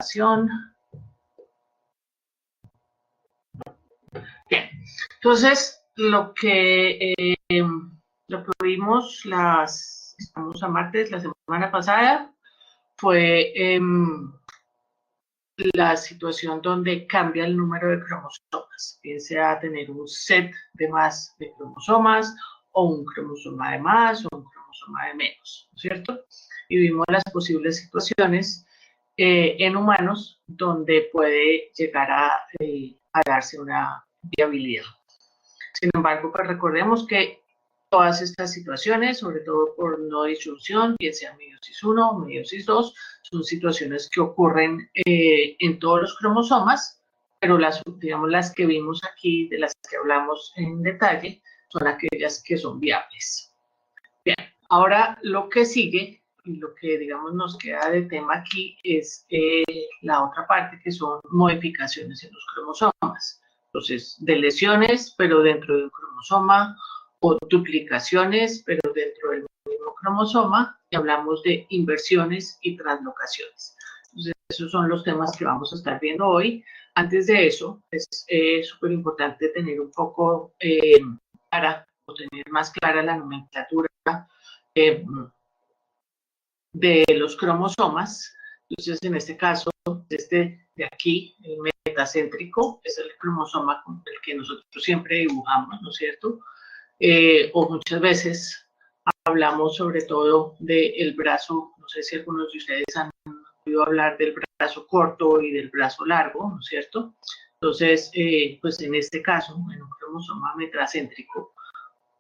presentación. Bien, entonces lo que vimos estamos a martes, la semana pasada, fue la situación donde cambia el número de cromosomas, bien sea tener un set de más de cromosomas, o un cromosoma de más, o un cromosoma de menos, ¿no es cierto? Y vimos las posibles situaciones en humanos donde puede llegar a darse una viabilidad. Sin embargo, pues recordemos que todas estas situaciones, sobre todo por no disyunción, bien sea meiosis 1 o meiosis 2, son situaciones que ocurren en todos los cromosomas, pero digamos, las que vimos aquí, de las que hablamos en detalle, son aquellas que son viables. Bien, ahora lo que sigue y lo que, digamos, nos queda de tema aquí es la otra parte, que son modificaciones en los cromosomas. Entonces, de lesiones, pero dentro de un cromosoma, o duplicaciones, pero dentro del mismo cromosoma, y hablamos de inversiones y translocaciones. Entonces, esos son los temas que vamos a estar viendo hoy. Antes de eso, es súper importante tener un poco o tener más clara la nomenclatura de los cromosomas. Entonces, en este caso, este de aquí, el metacéntrico, es el cromosoma con el que nosotros siempre dibujamos, ¿no es cierto? O muchas veces hablamos sobre todo del brazo, no sé si algunos de ustedes han oído hablar del brazo corto y del brazo largo, ¿no es cierto? Entonces, pues en este caso, en un cromosoma metracéntrico,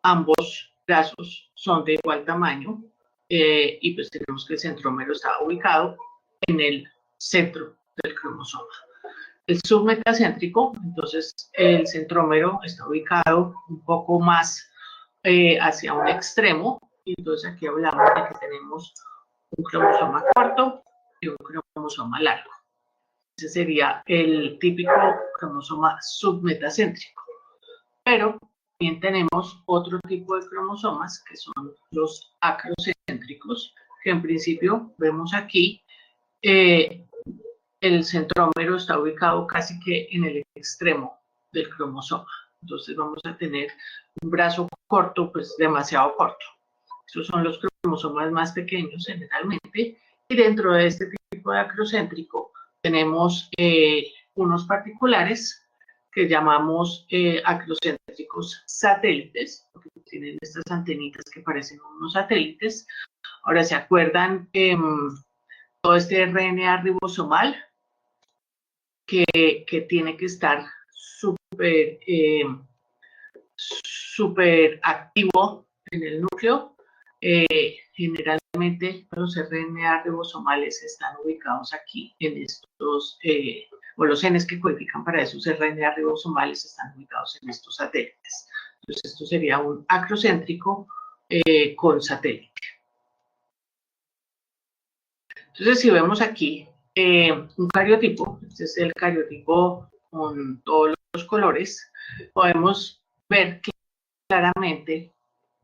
ambos brazos son de igual tamaño y pues tenemos que el centrómero está ubicado en el centro del cromosoma. El submetacéntrico, entonces el centrómero está ubicado un poco más hacia un extremo, y entonces aquí hablamos de que tenemos un cromosoma corto y un cromosoma largo. Ese sería el típico cromosoma submetacéntrico. Pero también tenemos otro tipo de cromosomas que son los acrocéntricos, que en principio vemos aquí, el centrómero está ubicado casi que en el extremo del cromosoma. Entonces vamos a tener un brazo corto, pues demasiado corto. Estos son los cromosomas más pequeños generalmente, y dentro de este tipo de acrocéntrico tenemos unos particulares que llamamos acrocéntricos satélites, porque tienen estas antenitas que parecen unos satélites. Ahora, ¿se acuerdan todo este RNA ribosomal que tiene que estar súper activo en el núcleo? Generalmente los RNA ribosomales están ubicados aquí en estos, o los genes que codifican para esos RNA ribosomales están ubicados en estos satélites. Entonces esto sería un acrocéntrico con satélite. Entonces si vemos aquí un cariotipo, este es el cariotipo con todos los colores, podemos ver que claramente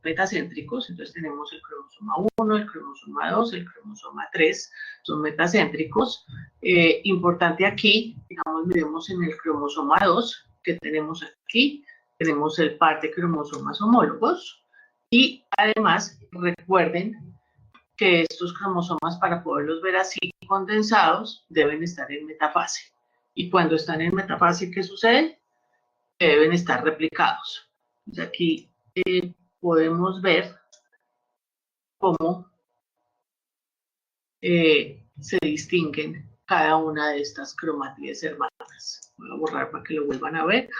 metacéntricos, entonces tenemos el cromosoma 1, el cromosoma 2, el cromosoma 3, son metacéntricos. Importante aquí, digamos, miremos en el cromosoma 2, que tenemos aquí, tenemos el par de cromosomas homólogos, y además recuerden que estos cromosomas, para poderlos ver así condensados, deben estar en metafase. Y cuando están en metafase, ¿qué sucede? Que deben estar replicados. Entonces aquí podemos ver cómo se distinguen cada una de estas cromatídes hermanas. Voy a borrar para que lo vuelvan a ver.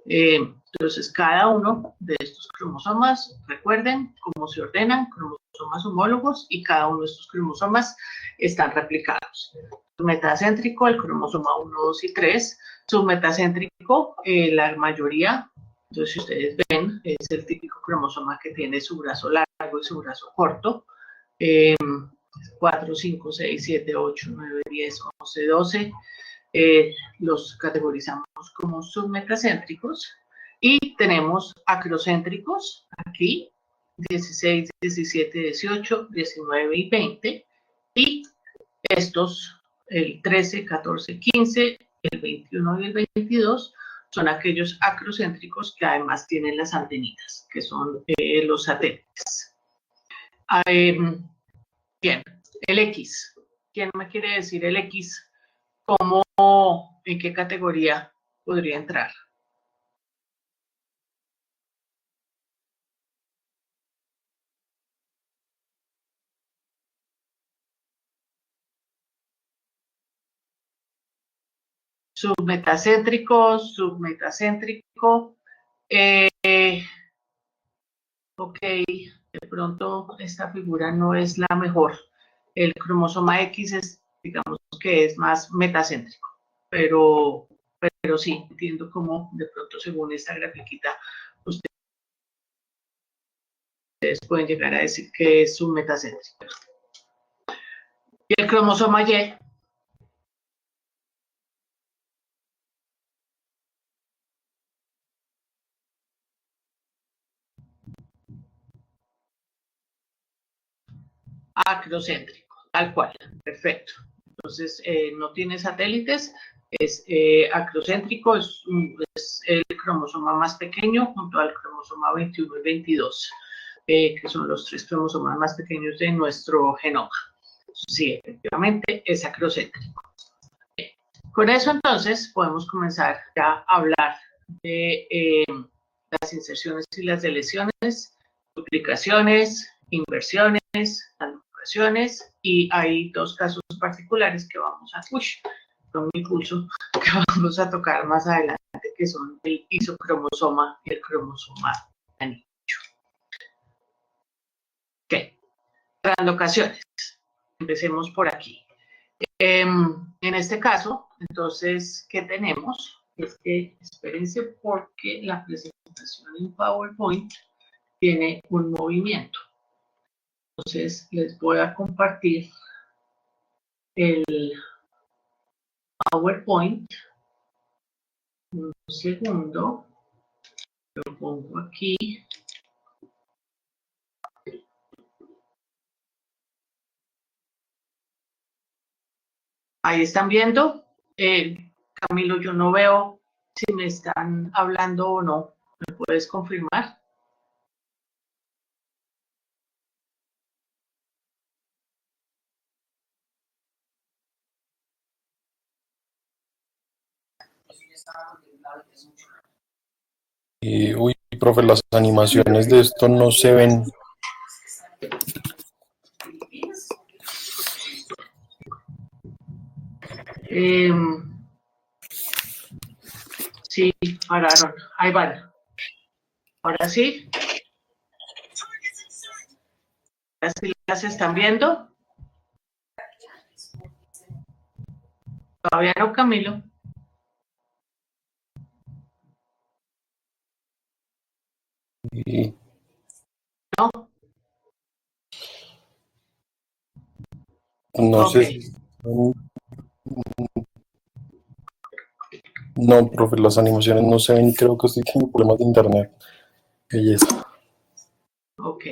Entonces, cada uno de estos cromosomas, recuerden cómo se ordenan, cromosomas homólogos, y cada uno de estos cromosomas están replicados. Metacéntrico, el cromosoma 1, 2 y 3. Submetacéntrico, la mayoría. Entonces, si ustedes ven, es el típico cromosoma que tiene su brazo largo y su brazo corto. 4, 5, 6, 7, 8, 9, 10, 11, 12. Los categorizamos como submetacéntricos, y tenemos acrocéntricos aquí, 16, 17, 18, 19 y 20, y estos el 13, 14, 15, el 21 y el 22 son aquellos acrocéntricos que además tienen las antenitas, que son los satélites. Bien, el X. ¿Quién me quiere decir el X? ¿Cómo, en qué categoría podría entrar? Submetacéntrico, submetacéntrico. Ok, de pronto esta figura no es la mejor. El cromosoma X es, digamos que es más metacéntrico, pero sí, entiendo cómo de pronto según esta grafiquita ustedes pueden llegar a decir que es submetacéntrico. Y el cromosoma Y. Acrocéntrico, tal cual, perfecto. Entonces, no tiene satélites, es acrocéntrico, es el cromosoma más pequeño junto al cromosoma 21 y 22, que son los 3 cromosomas más pequeños de nuestro genoma. Sí, efectivamente, es acrocéntrico. Bien. Con eso, entonces, podemos comenzar ya a hablar de las inserciones y las deleciones, duplicaciones, inversiones, translocaciones, y hay dos casos particulares que vamos a, con mi pulso, que vamos a tocar más adelante, que son el isocromosoma y el cromosoma anillo. Ok, translocaciones. Empecemos por aquí. En este caso, entonces, ¿qué tenemos? Es que, espérense, porque la presentación en PowerPoint tiene un movimiento. Entonces, les voy a compartir el PowerPoint. Un segundo. Lo pongo aquí. Ahí están viendo. Camilo, yo no veo si me están hablando o no. ¿Me puedes confirmar? Uy, profe, las animaciones de esto no se ven. Sí, pararon. Ahí van. Ahora sí. ¿Ahora sí las están viendo? Todavía no, Camilo. Y No. no Ok. sé si... No, profe, las animaciones no se ven. Creo que estoy teniendo problemas de internet. Belleza. Ok.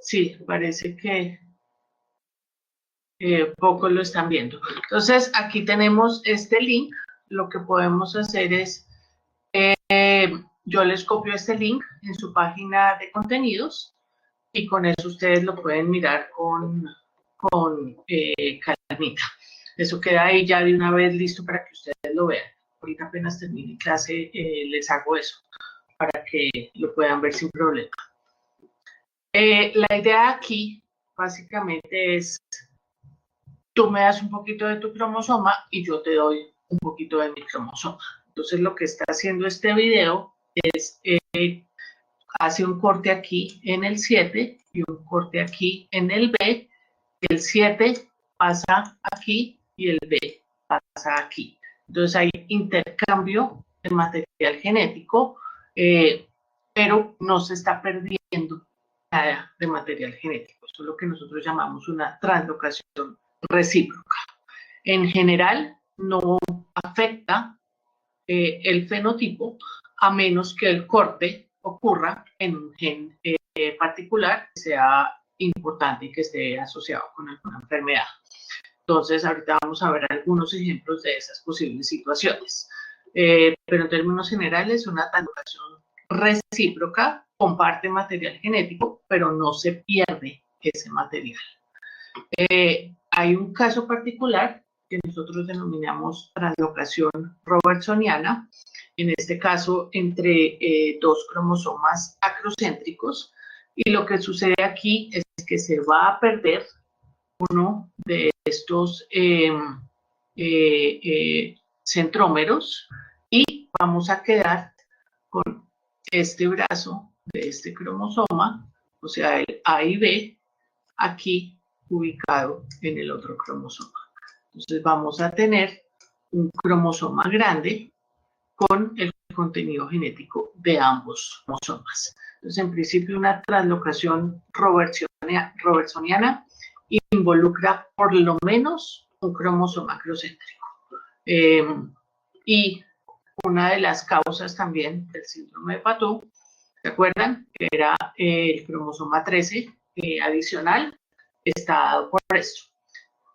Sí, parece que pocos lo están viendo. Entonces, aquí tenemos este link. Lo que podemos hacer es, yo les copio este link en su página de contenidos y con eso ustedes lo pueden mirar con calmita. Eso queda ahí ya de una vez listo para que ustedes lo vean. Ahorita apenas termine clase, les hago eso para que lo puedan ver sin problema. La idea aquí básicamente es, tú me das un poquito de tu cromosoma y yo te doy un poquito de mi cromosoma. Entonces lo que está haciendo este video es, hace un corte aquí en el 7 y un corte aquí en el B. El 7 pasa aquí y el B pasa aquí. Entonces hay intercambio de material genético, pero no se está perdiendo nada de material genético. Eso es lo que nosotros llamamos una translocación recíproca. En general, no afecta el fenotipo a menos que el corte ocurra en un gen particular que sea importante y que esté asociado con alguna enfermedad. Entonces, ahorita vamos a ver algunos ejemplos de esas posibles situaciones. Pero en términos generales, una translocación recíproca comparte material genético, pero no se pierde ese material. Hay un caso particular que nosotros denominamos translocación robertsoniana, en este caso entre dos cromosomas acrocéntricos, y lo que sucede aquí es que se va a perder uno de estos centrómeros y vamos a quedar con este brazo de este cromosoma, o sea, el A y B, aquí ubicado en el otro cromosoma. Entonces vamos a tener un cromosoma grande con el contenido genético de ambos cromosomas. Entonces, en principio, una translocación robertsoniana involucra por lo menos un cromosoma acrocéntrico. Y una de las causas también del síndrome de Patou, ¿se acuerdan? Que era el cromosoma 13 adicional, está dado por esto.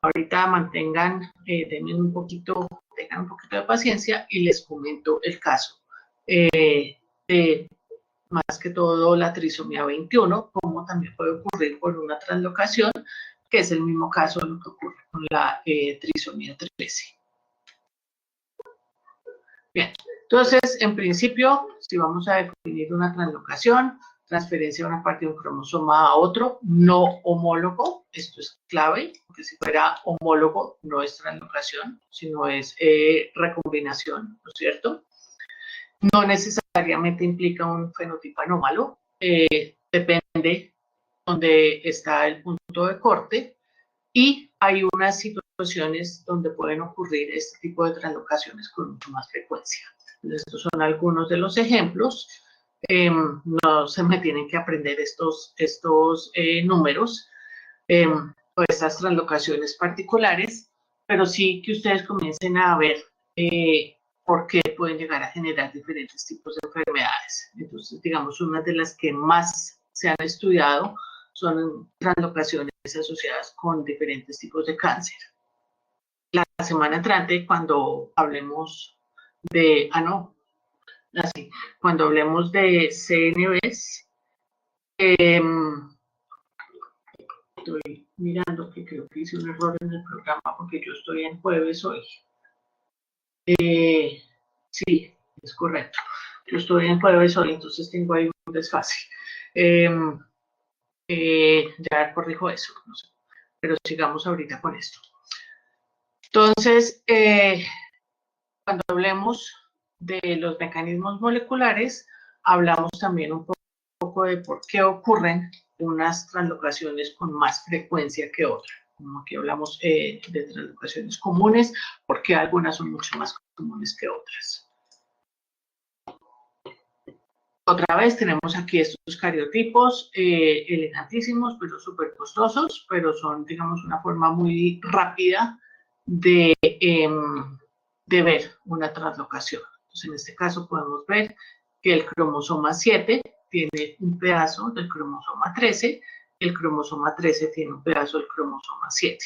Ahorita tengan un poquito de paciencia y les comento el caso de más que todo la trisomía 21, como también puede ocurrir por una translocación, que es el mismo caso de lo que ocurre con la trisomía 13. Bien, entonces, en principio, si vamos a definir una translocación, transferencia de una parte de un cromosoma a otro, no homólogo, esto es clave, porque si fuera homólogo no es translocación, sino es recombinación, ¿no es cierto? No necesariamente implica un fenotipo anómalo, depende donde está el punto de corte, y hay unas situaciones donde pueden ocurrir este tipo de translocaciones con mucha más frecuencia. Estos son algunos de los ejemplos. No se me tienen que aprender estos números o estas translocaciones particulares, pero sí que ustedes comiencen a ver por qué pueden llegar a generar diferentes tipos de enfermedades. Entonces, digamos, una de las que más se han estudiado son translocaciones asociadas con diferentes tipos de cáncer. La semana entrante, cuando hablemos de, cuando hablemos de CNVs, estoy mirando que creo que hice un error en el programa porque yo estoy en jueves hoy. Sí, es correcto. Yo estoy en jueves hoy, entonces tengo ahí un desfase. Ya corrijo eso, no sé, pero sigamos ahorita con esto. Entonces, cuando hablemos de los mecanismos moleculares, hablamos también un poco de por qué ocurren unas translocaciones con más frecuencia que otras. Como aquí hablamos de translocaciones comunes, porque algunas son mucho más comunes que otras. Otra vez tenemos aquí estos cariotipos elegantísimos, pero súper costosos, pero son, digamos, una forma muy rápida de ver una translocación. Entonces, en este caso podemos ver que el cromosoma 7 tiene un pedazo del cromosoma 13, el cromosoma 13 tiene un pedazo del cromosoma 7.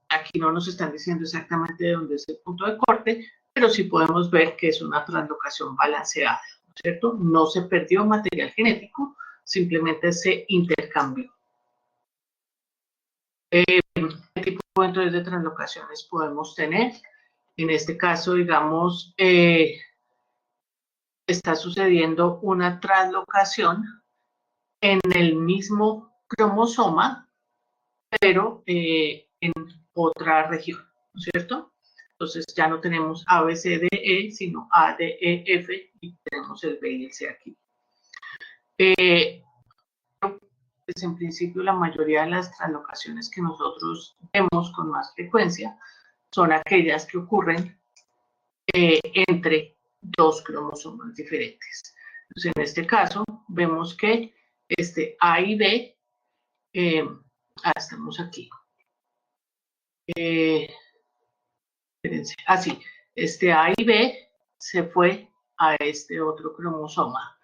Aquí no nos están diciendo exactamente de dónde es el punto de corte, pero sí podemos ver que es una translocación balanceada, ¿no es cierto? No se perdió material genético, simplemente se intercambió. ¿Qué tipo entonces de translocaciones podemos tener? En este caso, digamos, está sucediendo una translocación en el mismo cromosoma, pero en otra región, ¿no es cierto? Entonces ya no tenemos A, B, C, D, E, sino A, D, E, F, y tenemos el B y el C aquí. Pues en principio la mayoría de las translocaciones que nosotros vemos con más frecuencia son aquellas que ocurren entre dos cromosomas diferentes. Entonces, en este caso, vemos que este A y B, estamos aquí. Así, este A y B se fue a este otro cromosoma.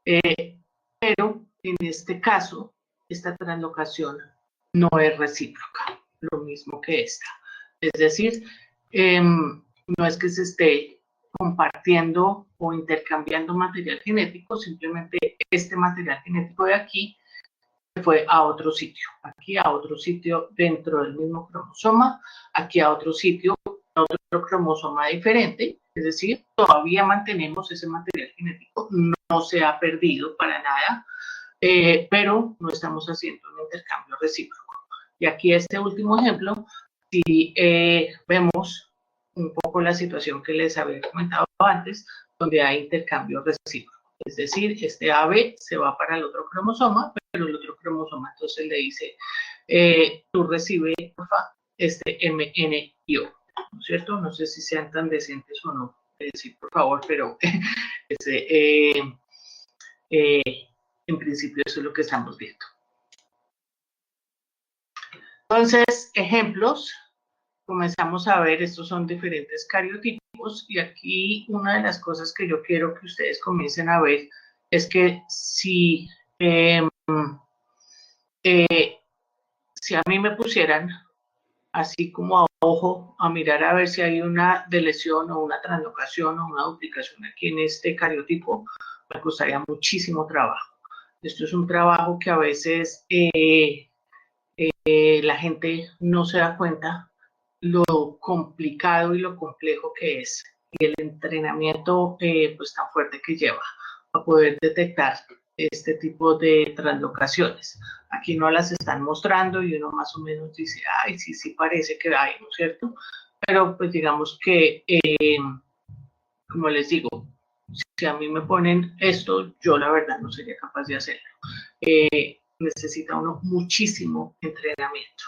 Pero en este caso, esta translocación no es recíproca. lo mismo que esta. Es decir, no es que se esté compartiendo o intercambiando material genético, simplemente este material genético de aquí fue a otro sitio, aquí a otro sitio dentro del mismo cromosoma, aquí a otro sitio, a otro cromosoma diferente, es decir, todavía mantenemos ese material genético, no se ha perdido para nada, pero no estamos haciendo un intercambio recíproco. Y aquí este último ejemplo, si vemos un poco la situación que les había comentado antes, donde hay intercambio recíproco. Es decir, este AB se va para el otro cromosoma, pero el otro cromosoma entonces le dice, tú recibes, porfa, este MNIO, ¿no es cierto? No sé si sean tan decentes o no de decir, por favor, pero en principio eso es lo que estamos viendo. Entonces, ejemplos, comenzamos a ver, estos son diferentes cariotipos y aquí una de las cosas que yo quiero que ustedes comiencen a ver es que si a mí me pusieran así como a ojo a mirar a ver si hay una deleción o una translocación o una duplicación aquí en este cariotipo, me costaría muchísimo trabajo. Esto es un trabajo que a veces la gente no se da cuenta lo complicado y lo complejo que es y el entrenamiento pues tan fuerte que lleva a poder detectar este tipo de translocaciones. Aquí no las están mostrando y uno más o menos dice, ay, sí, sí parece que hay, ¿no es cierto? Pero pues digamos que, como les digo, si a mí me ponen esto, yo la verdad no sería capaz de hacerlo. Necesita uno muchísimo entrenamiento.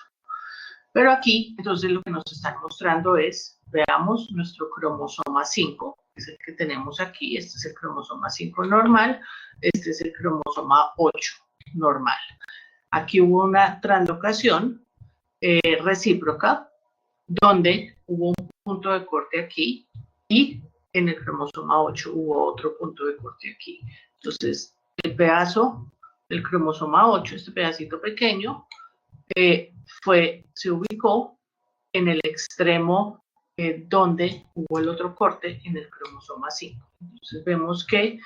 Pero aquí, entonces, lo que nos están mostrando es, veamos nuestro cromosoma 5, que es el que tenemos aquí, este es el cromosoma 5 normal, este es el cromosoma 8 normal. Aquí hubo una translocación recíproca, donde hubo un punto de corte aquí, y en el cromosoma 8 hubo otro punto de corte aquí. Entonces, el pedazo del cromosoma 8, este pedacito pequeño, se ubicó en el extremo donde hubo el otro corte en el cromosoma 5. Entonces vemos que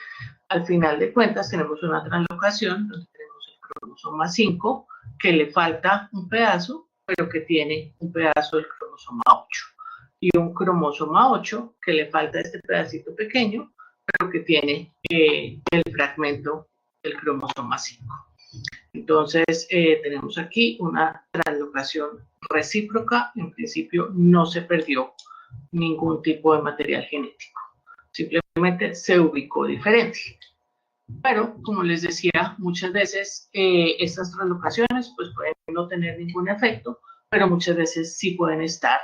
al final de cuentas tenemos una translocación donde tenemos el cromosoma 5 que le falta un pedazo, pero que tiene un pedazo del cromosoma 8. Y un cromosoma 8 que le falta este pedacito pequeño, pero que tiene el fragmento del cromosoma 5. Entonces, tenemos aquí una translocación recíproca. En principio, no se perdió ningún tipo de material genético. Simplemente se ubicó diferente. Pero, como les decía, muchas veces estas translocaciones pues, pueden no tener ningún efecto, pero muchas veces sí pueden estar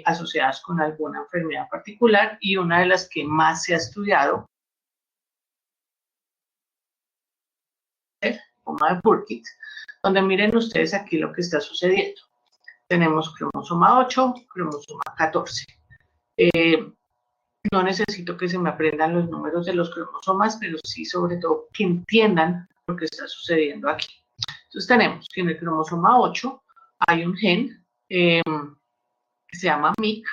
asociadas con alguna enfermedad particular y una de las que más se ha estudiado, coma de Burkitt, donde miren ustedes aquí lo que está sucediendo. Tenemos cromosoma 8, cromosoma 14. No necesito que se me aprendan los números de los cromosomas, pero sí sobre todo que entiendan lo que está sucediendo aquí. Entonces tenemos que en el cromosoma 8 hay un gen que se llama MYC.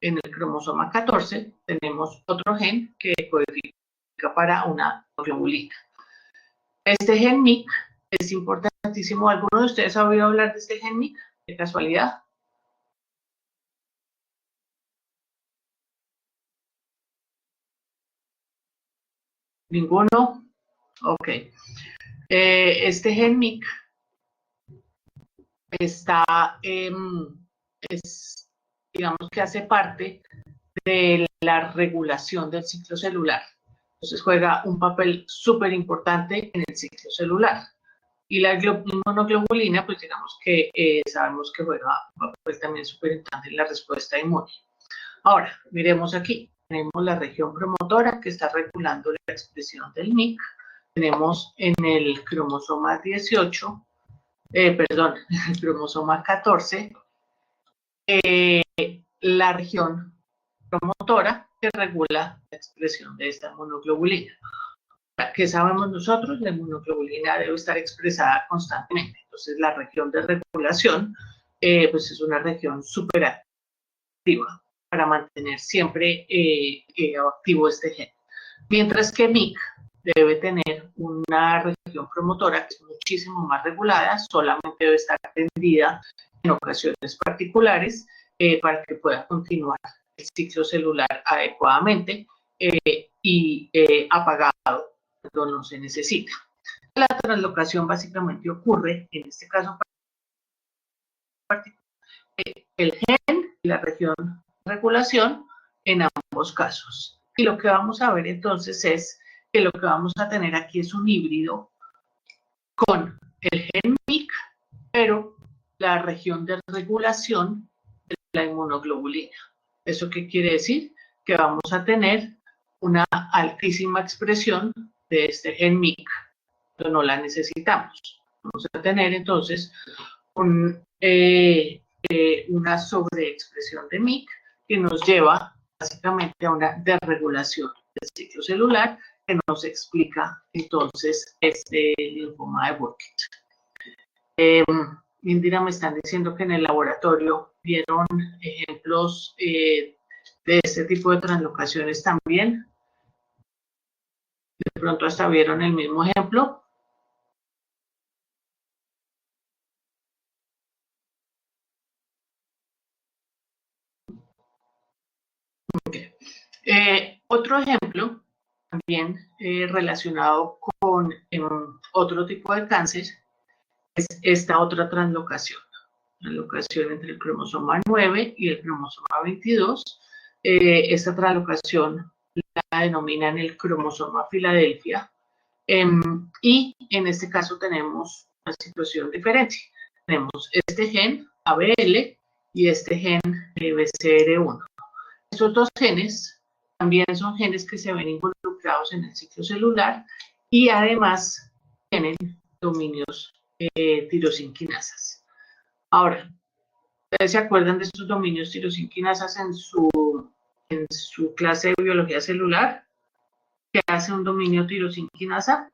En el cromosoma 14 tenemos otro gen que codifica para una globulina. Este gen MYC es importantísimo. ¿Alguno de ustedes ha oído hablar de este gen MYC de casualidad? ¿Ninguno? Ok. Este gen MYC está, digamos que hace parte de la regulación del ciclo celular. Entonces juega un papel súper importante en el ciclo celular. Y la inmunoglobulina, pues digamos que sabemos que juega un papel también súper importante en la respuesta inmune. Ahora, miremos aquí. Tenemos la región promotora que está regulando la expresión del MYC. Tenemos en el cromosoma 18, perdón, el cromosoma 14, la región promotora que regula la expresión de esta inmunoglobulina. ¿Qué sabemos nosotros? La inmunoglobulina debe estar expresada constantemente. Entonces, la región de regulación pues es una región súper activa para mantener siempre activo este gen. Mientras que MYC debe tener una región promotora que es muchísimo más regulada, solamente debe estar atendida en ocasiones particulares para que pueda continuar el ciclo celular adecuadamente y apagado cuando no se necesita. La translocación básicamente ocurre, en este caso particular, el gen y la región de regulación en ambos casos. Y lo que vamos a ver entonces es que lo que vamos a tener aquí es un híbrido con el gen MYC, pero la región de regulación de la inmunoglobulina. ¿Eso qué quiere decir? Que vamos a tener una altísima expresión de este gen MYC, pero no la necesitamos. Vamos a tener entonces una sobreexpresión de MYC que nos lleva básicamente a una desregulación del ciclo celular que nos explica entonces este linfoma de Burkitt. Indira, me están diciendo que en el laboratorio vieron ejemplos de este tipo de translocaciones también. De pronto hasta vieron el mismo ejemplo. Okay. Otro ejemplo también relacionado con otro tipo de cáncer es esta otra translocación entre el cromosoma 9 y el cromosoma 22. Esta translocación la denominan el cromosoma Filadelfia y en este caso tenemos una situación diferente. Tenemos este gen ABL y este gen BCR1. Estos dos genes también son genes que se ven involucrados en el ciclo celular y además tienen dominios tirosinquinasas. Ahora, ¿ustedes se acuerdan de estos dominios tirosinquinasas en su clase de biología celular? ¿Qué hace un dominio tirosinquinasa?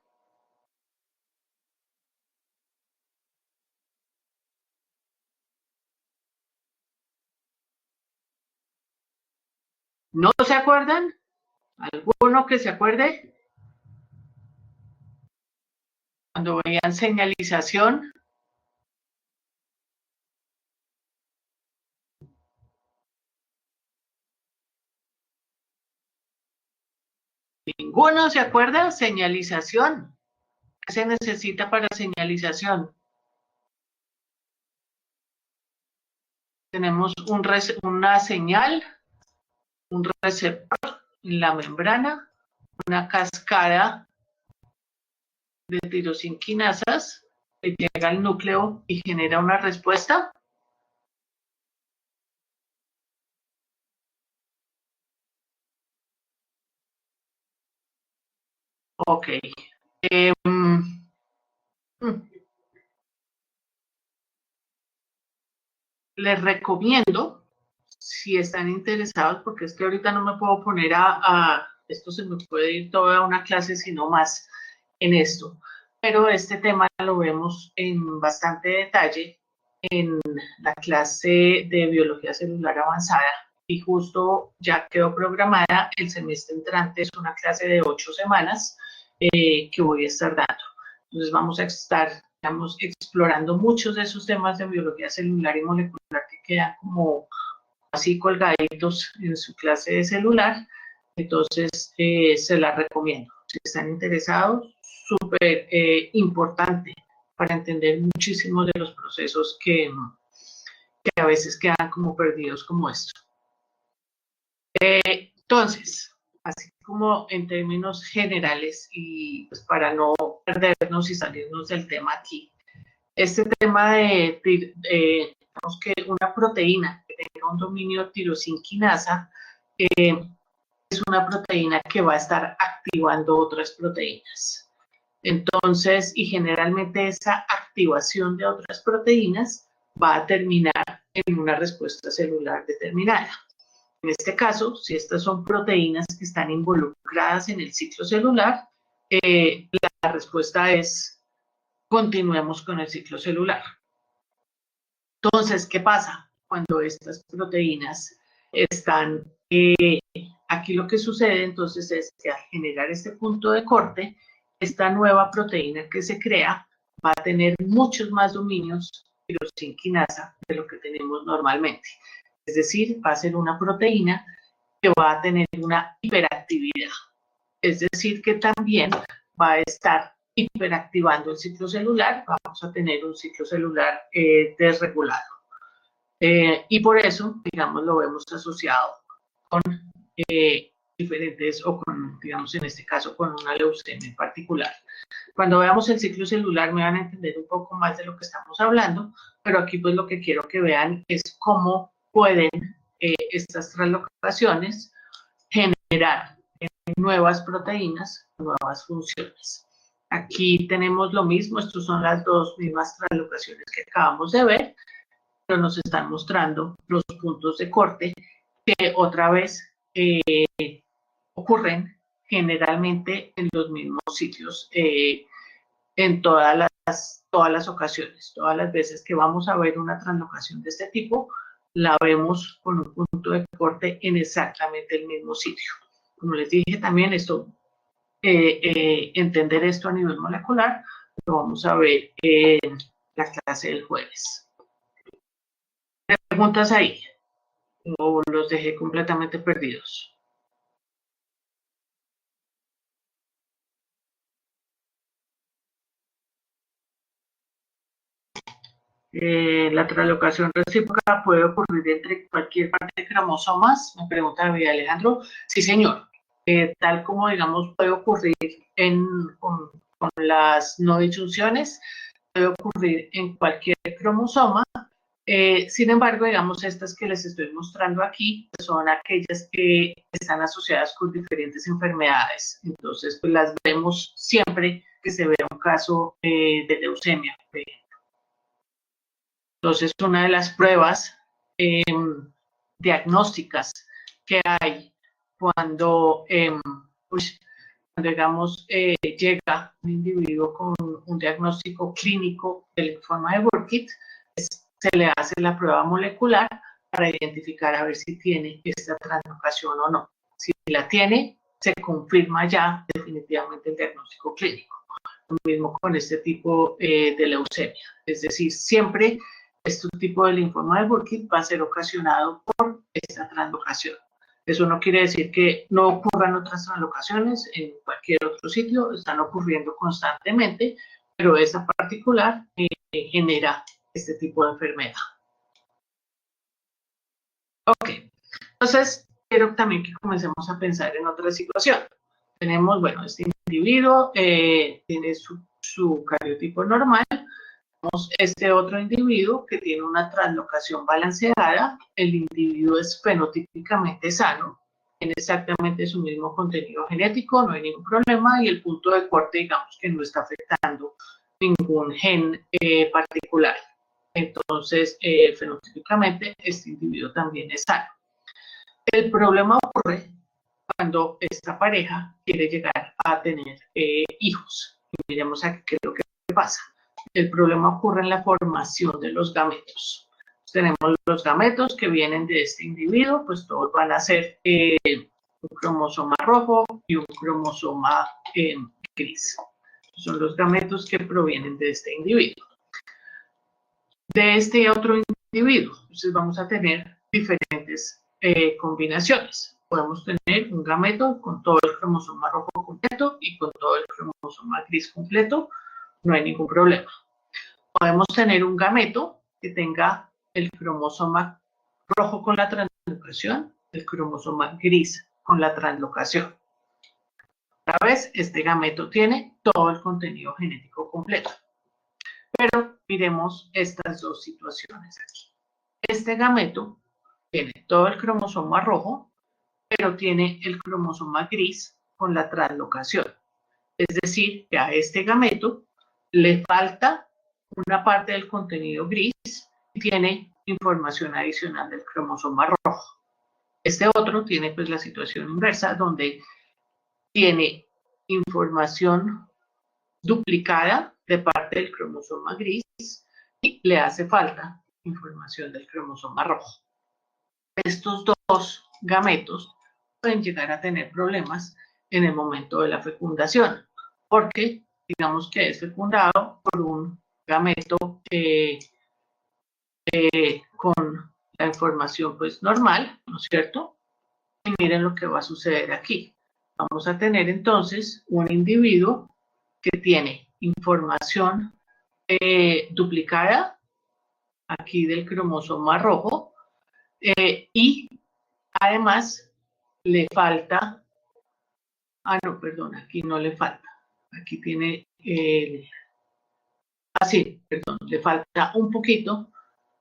¿No se acuerdan? ¿Alguno que se acuerde? Cuando veían señalización. ¿Ninguno se acuerda? Señalización. ¿Qué se necesita para señalización? Tenemos una señal, un receptor en la membrana, una cascada de tirosinquinasas que llega al núcleo y genera una respuesta. Ok. Les recomiendo, si están interesados, porque es que ahorita no me puedo poner esto se me puede ir toda una clase, sino más en esto. Pero este tema lo vemos en bastante detalle en la clase de biología celular avanzada y justo ya quedó programada el semestre entrante, es una clase de 8 semanas que voy a estar dando. Entonces vamos a estar, digamos, explorando muchos de esos temas de biología celular y molecular que quedan como así colgaditos en su clase de celular. Entonces se la recomiendo. Si están interesados, súper importante para entender muchísimos de los procesos que a veces quedan como perdidos como esto. Entonces, así como en términos generales y pues para no perdernos y salirnos del tema aquí, este tema digamos que una proteína que tenga un dominio tirosinquinasa es una proteína que va a estar activando otras proteínas. Entonces, y generalmente esa activación de otras proteínas va a terminar en una respuesta celular determinada. En este caso, si estas son proteínas que están involucradas en el ciclo celular, la respuesta es continuemos con el ciclo celular. Entonces, ¿qué pasa? Cuando estas proteínas están, aquí lo que sucede entonces es que al generar este punto de corte, esta nueva proteína que se crea va a tener muchos más dominios tirosin quinasa de lo que tenemos normalmente. Es decir, va a ser una proteína que va a tener una hiperactividad. Es decir, que también va a estar hiperactivando el ciclo celular, vamos a tener un ciclo celular desregulado. Y por eso, digamos, lo vemos asociado con diferentes, o con, digamos, en este caso, con una leucemia en particular. Cuando veamos el ciclo celular me van a entender un poco más de lo que estamos hablando, pero aquí pues lo que quiero que vean es cómo pueden estas translocaciones generar nuevas proteínas, nuevas funciones. Aquí tenemos lo mismo, estas son las dos mismas translocaciones que acabamos de ver, pero nos están mostrando los puntos de corte que otra vez ocurren generalmente en los mismos sitios en todas las ocasiones. Todas las veces que vamos a ver una translocación de este tipo, la vemos con un punto de corte en exactamente el mismo sitio. Como les dije también, esto, entender esto a nivel molecular, lo vamos a ver en la clase del jueves. ¿Preguntas ahí? ¿O los dejé completamente perdidos? La translocación recíproca puede ocurrir entre cualquier parte de cromosomas, me pregunta David Alejandro. Sí, señor. Tal como, digamos, puede ocurrir con las no disyunciones, puede ocurrir en cualquier cromosoma. Sin embargo, digamos, estas que les estoy mostrando aquí son aquellas que están asociadas con diferentes enfermedades. Entonces, pues las vemos siempre que se vea un caso de leucemia, por ejemplo. Entonces, una de las pruebas diagnósticas que hay cuando, pues, cuando digamos, llega un individuo con un diagnóstico clínico de linfoma de Burkitt, se le hace la prueba molecular para identificar a ver si tiene esta translocación o no. Si la tiene, se confirma ya definitivamente el diagnóstico clínico. Lo mismo con este tipo de leucemia. Es decir, siempre este tipo de linfoma de Burkitt va a ser ocasionado por esta translocación. Eso no quiere decir que no ocurran otras translocaciones en cualquier otro sitio, están ocurriendo constantemente, pero esa particular genera este tipo de enfermedad. Ok, entonces quiero también que comencemos a pensar en otra situación. Tenemos, bueno, este individuo tiene su cariotipo normal. Tenemos este otro individuo que tiene una translocación balanceada. El individuo es fenotípicamente sano, tiene exactamente su mismo contenido genético, no hay ningún problema y el punto de corte, digamos que no está afectando ningún gen particular. Entonces, fenotípicamente, este individuo también es sano. El problema ocurre cuando esta pareja quiere llegar a tener hijos. Y miremos aquí qué es lo que pasa. El problema ocurre en la formación de los gametos. Tenemos los gametos que vienen de este individuo, pues todos van a ser un cromosoma rojo y un cromosoma gris. Son los gametos que provienen de este individuo. De este otro individuo, entonces vamos a tener diferentes combinaciones. Podemos tener un gameto con todo el cromosoma rojo completo y con todo el cromosoma gris completo, no hay ningún problema. Podemos tener un gameto que tenga el cromosoma rojo con la translocación, el cromosoma gris con la translocación. Otra vez, este gameto tiene todo el contenido genético completo. Pero miremos estas dos situaciones aquí. Este gameto tiene todo el cromosoma rojo, pero tiene el cromosoma gris con la translocación. Es decir, que a este gameto le falta una parte del contenido gris y tiene información adicional del cromosoma rojo. Este otro tiene pues la situación inversa, donde tiene información duplicada de parte del cromosoma gris y le hace falta información del cromosoma rojo. Estos dos gametos pueden llegar a tener problemas en el momento de la fecundación, porque digamos que es fecundado por un gameto con la información pues normal, ¿no es cierto? Y miren lo que va a suceder aquí. Vamos a tener entonces un individuo que tiene información duplicada aquí del cromosoma rojo y además le falta, no, perdón, aquí no le falta, aquí tiene perdón, le falta un poquito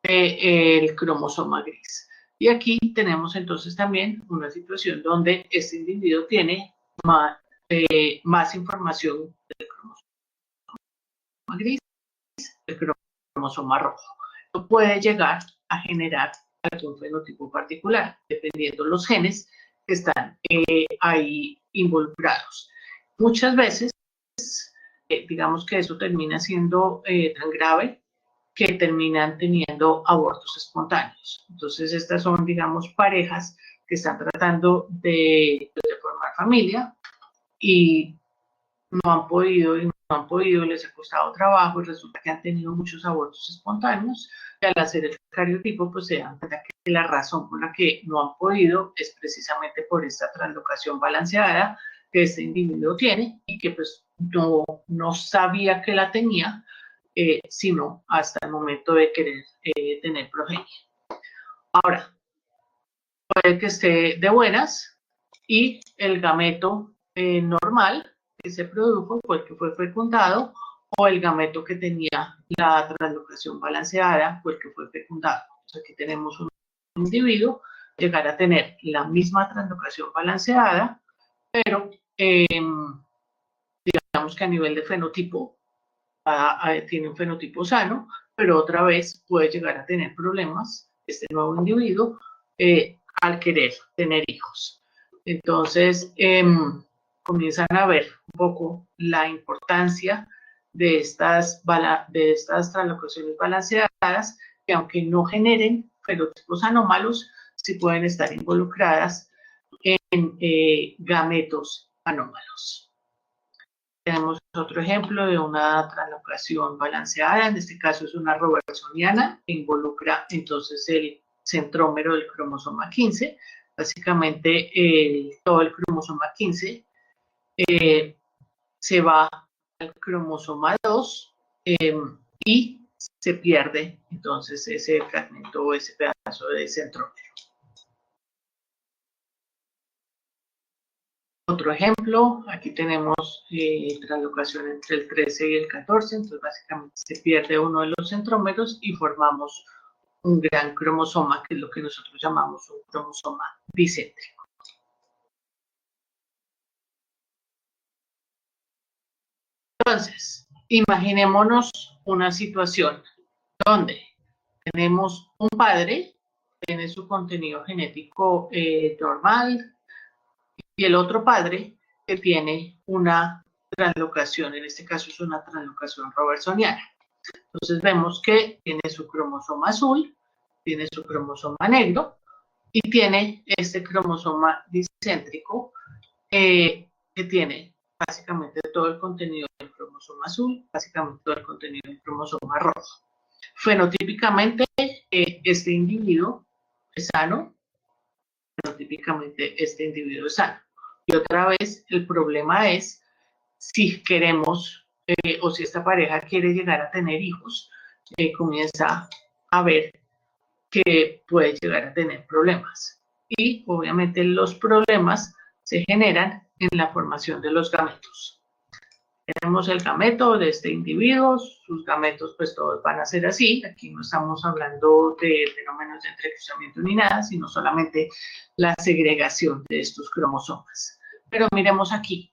el cromosoma gris. Y aquí tenemos entonces también una situación donde este individuo tiene más información del cromosoma gris, del cromosoma rojo. Esto puede llegar a generar algún fenotipo particular, dependiendo los genes que están ahí involucrados. Muchas veces, digamos que eso termina siendo tan grave que terminan teniendo abortos espontáneos. Entonces, estas son, digamos, parejas que están tratando de formar familia y no han podido, les ha costado trabajo y resulta que han tenido muchos abortos espontáneos y al hacer el cariotipo, pues se dan cuenta que la razón por la que no han podido es precisamente por esta translocación balanceada que este individuo tiene y que pues no sabía que la tenía, sino hasta el momento de querer tener progenie. Ahora, puede que esté de buenas y el gameto normal que se produjo fue el que fue fecundado o el gameto que tenía la translocación balanceada fue el que fue fecundado. Entonces aquí tenemos un individuo llegar a tener la misma translocación balanceada, pero digamos que a nivel de fenotipo tiene un fenotipo sano, pero otra vez puede llegar a tener problemas este nuevo individuo al querer tener hijos. Entonces, comienzan a ver un poco la importancia de estas translocaciones balanceadas, que aunque no generen fenotipos anómalos, sí pueden estar involucradas en gametos anómalos. Tenemos otro ejemplo de una translocación balanceada, en este caso es una robertsoniana, que involucra entonces el centrómero del cromosoma 15, básicamente todo el cromosoma 15 se va al cromosoma 2 y se pierde entonces ese fragmento o ese pedazo de centrómero. Otro ejemplo, aquí tenemos translocación entre el 13 y el 14, entonces básicamente se pierde uno de los centrómeros y formamos un gran cromosoma, que es lo que nosotros llamamos un cromosoma bicéntrico. Entonces, imaginémonos una situación donde tenemos un padre, tiene su contenido genético normal, y el otro padre que tiene una translocación, en este caso es una translocación robertsoniana. Entonces vemos que tiene su cromosoma azul, tiene su cromosoma negro y tiene este cromosoma discéntrico que tiene básicamente todo el contenido del cromosoma azul, básicamente todo el contenido del cromosoma rojo. Fenotípicamente este individuo es sano, fenotípicamente este individuo es sano. Y otra vez el problema es si queremos o si esta pareja quiere llegar a tener hijos, comienza a ver que puede llegar a tener problemas. Y obviamente los problemas se generan en la formación de los gametos. Tenemos el gameto de este individuo, sus gametos pues todos van a ser así, aquí no estamos hablando de fenómenos de entrecruzamiento ni nada, sino solamente la segregación de estos cromosomas. Pero miremos aquí,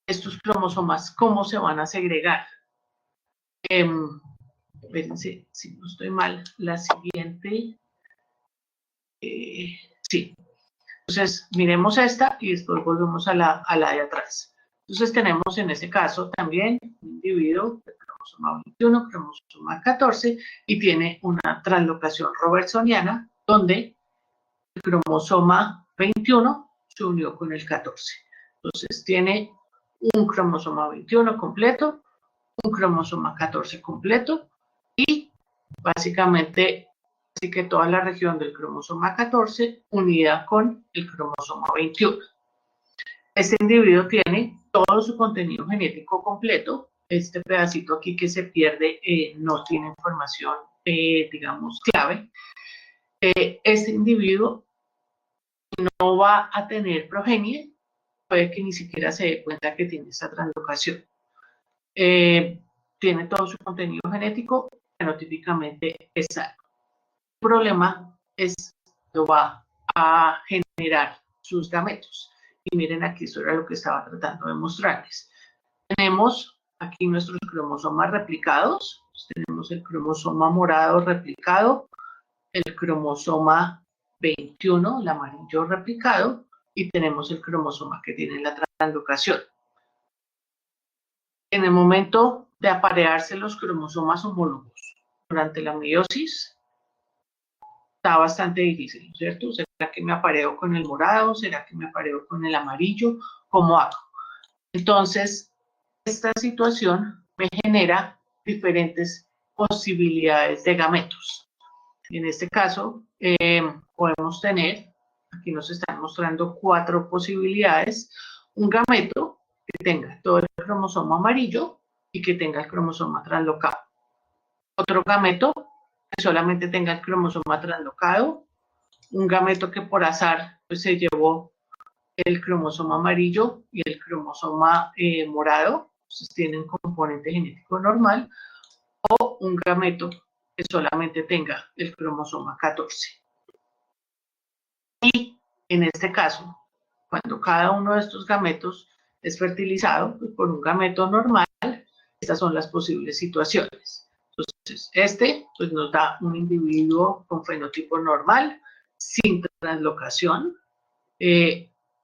estos cromosomas, ¿cómo se van a segregar? Espérense, si no estoy mal, la siguiente, sí. Entonces, miremos esta y después volvemos a la de atrás. Entonces, tenemos en este caso también un individuo de cromosoma 21, cromosoma 14, y tiene una translocación robertsoniana, donde el cromosoma 21 se unió con el 14. Entonces tiene un cromosoma 21 completo, un cromosoma 14 completo, y básicamente así que toda la región del cromosoma 14 unida con el cromosoma 21. Este individuo tiene todo su contenido genético completo. Este pedacito aquí que se pierde no tiene información, digamos, clave. Este individuo no va a tener progenie, puede que ni siquiera se dé cuenta que tiene esta translocación. Tiene todo su contenido genético, fenotípicamente es sano. El problema es que va a generar sus gametos. Y miren, aquí eso era lo que estaba tratando de mostrarles. Tenemos aquí nuestros cromosomas replicados. Tenemos el cromosoma morado replicado, el cromosoma 21, el amarillo replicado, y tenemos el cromosoma que tiene la translocación. En el momento de aparearse los cromosomas homólogos durante la meiosis, está bastante difícil, ¿cierto? ¿Será que me apareo con el morado? ¿Será que me apareo con el amarillo? ¿Cómo hago? Entonces, esta situación me genera diferentes posibilidades de gametos. En este caso, podemos tener, aquí nos están mostrando 4 posibilidades, un gameto que tenga todo el cromosoma amarillo y que tenga el cromosoma translocado. Otro gameto que solamente tenga el cromosoma translocado, un gameto que por azar pues, se llevó el cromosoma amarillo y el cromosoma morado, entonces tienen componente genético normal, o un gameto que solamente tenga el cromosoma 14. Y en este caso, cuando cada uno de estos gametos es fertilizado pues, por un gameto normal, estas son las posibles situaciones. Entonces, este pues, nos da un individuo con fenotipo normal, sin translocación.